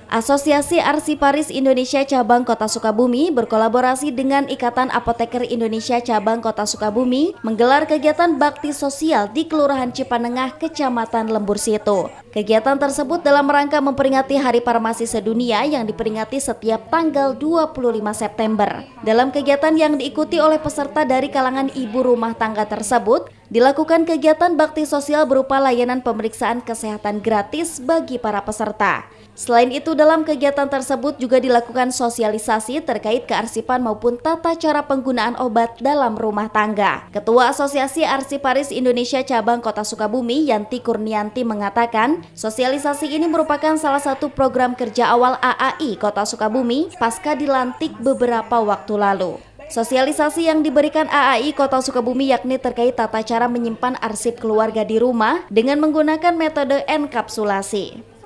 Asosiasi Arsiparis Indonesia Cabang Kota Sukabumi berkolaborasi dengan Ikatan Apoteker Indonesia Cabang Kota Sukabumi menggelar kegiatan bakti sosial di Kelurahan Cipanengah, Kecamatan Lembur Situ. Kegiatan tersebut dalam rangka memperingati Hari Farmasi Sedunia yang diperingati setiap tanggal 25 September. Dalam kegiatan yang diikuti oleh peserta dari kalangan ibu rumah tangga tersebut, dilakukan kegiatan bakti sosial berupa layanan pemeriksaan kesehatan gratis bagi para peserta. Selain itu, dalam kegiatan tersebut juga dilakukan sosialisasi terkait kearsipan maupun tata cara penggunaan obat dalam rumah tangga. Ketua Asosiasi Arsiparis Indonesia Cabang Kota Sukabumi, Yanti Kurnianti mengatakan, sosialisasi ini merupakan salah satu program kerja awal AAI Kota Sukabumi pasca dilantik beberapa waktu lalu. Sosialisasi yang diberikan AAI Kota Sukabumi yakni terkait tata cara menyimpan arsip keluarga di rumah dengan menggunakan metode enkapsulasi.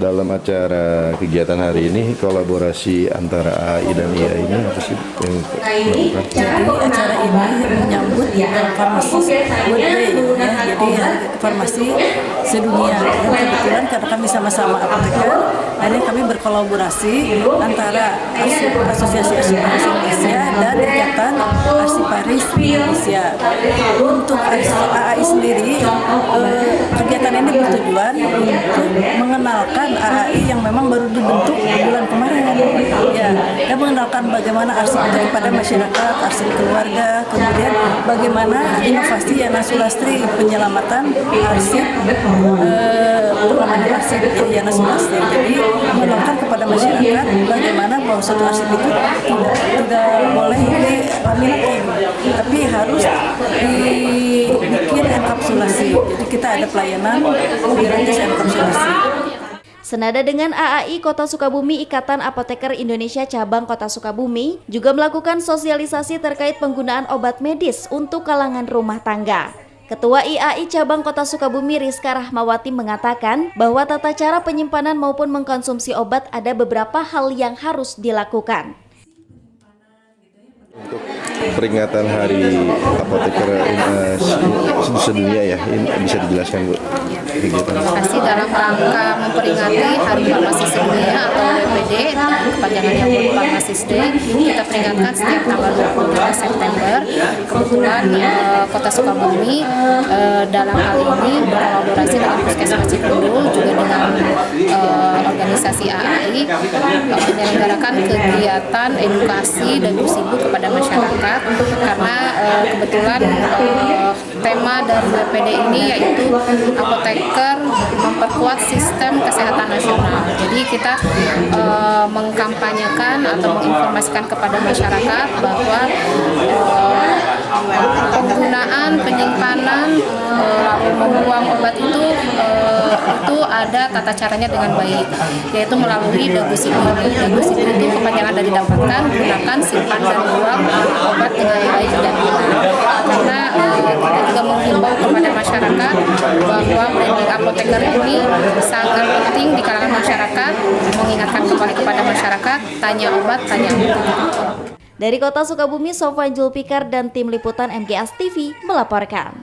Dalam acara kegiatan hari ini kolaborasi antara AI dan IA ini apa sih yang dilakukan? Jadi acara ini menyambut farmasi World Day ya, jadi farmasi sedunia. Dan kebetulan karena kami sama-sama apoteker, akhirnya kami berkolaborasi antara Asosiasi Arsiparis Indonesia dan Ikatan Arsiparis Indonesia. Untuk AAI sendiri, kegiatan ini bertujuan untuk mengenalkan AAI yang memang baru dibentuk bulan kemarin ya, dan mengenalkan bagaimana arsip itu kepada masyarakat, arsip keluarga, kemudian bagaimana inovasi Yana Sulastri penyelamatan arsip, pengamanan arsip Yana Sulastri. Jadi mengenalkan kepada masyarakat bagaimana bahwa suatu arsip itu tidak boleh dilaminating, tapi harus dibikin enkapsulasi. Jadi kita ada pelayanan gratis enkapsulasi. Senada dengan AAI Kota Sukabumi, Ikatan Apoteker Indonesia Cabang Kota Sukabumi juga melakukan sosialisasi terkait penggunaan obat medis untuk kalangan rumah tangga. Ketua IAI Cabang Kota Sukabumi Rizka Rahmawati mengatakan bahwa tata cara penyimpanan maupun mengkonsumsi obat ada beberapa hal yang harus dilakukan. Untuk peringatan Hari Apoteker Sedunia ya, ini bisa dijelaskan Bu? Terima kasih. Dalam rangka memperingati Hari Farmasi Sedunia atau WPD, kepanjangannya World Pharmacist Day, kita peringatkan setiap tanggal 25 September. Kebetulan Kota Sukabumi dalam hal ini berkolaborasi dengan Puskesmas Cikundul juga dengan organisasi AAI menyelenggarakan kegiatan edukasi dan busibu kepada masyarakat karena kebetulan tema dari WPD ini yaitu apoteker memperkuat sistem kesehatan nasional. Jadi kita mengkampanyekan atau menginformasikan kepada masyarakat bahwa penggunaan, penyimpanan, lalu membuang obat itu ada tata caranya dengan baik, yaitu melalui Dagusibu. Dagusibu itu kepanjangan dari dapatkan, gunakan, simpan dan buang obat dengan baik dan benar. Karena kita juga menghimbau kepada masyarakat bahwa branding apoteker ini sangat penting di kalangan masyarakat, mengingatkan kembali kepada masyarakat, tanya obat, tanya obat. Dari Kota Sukabumi, Sofwan Julfikar dan tim liputan MGS TV melaporkan.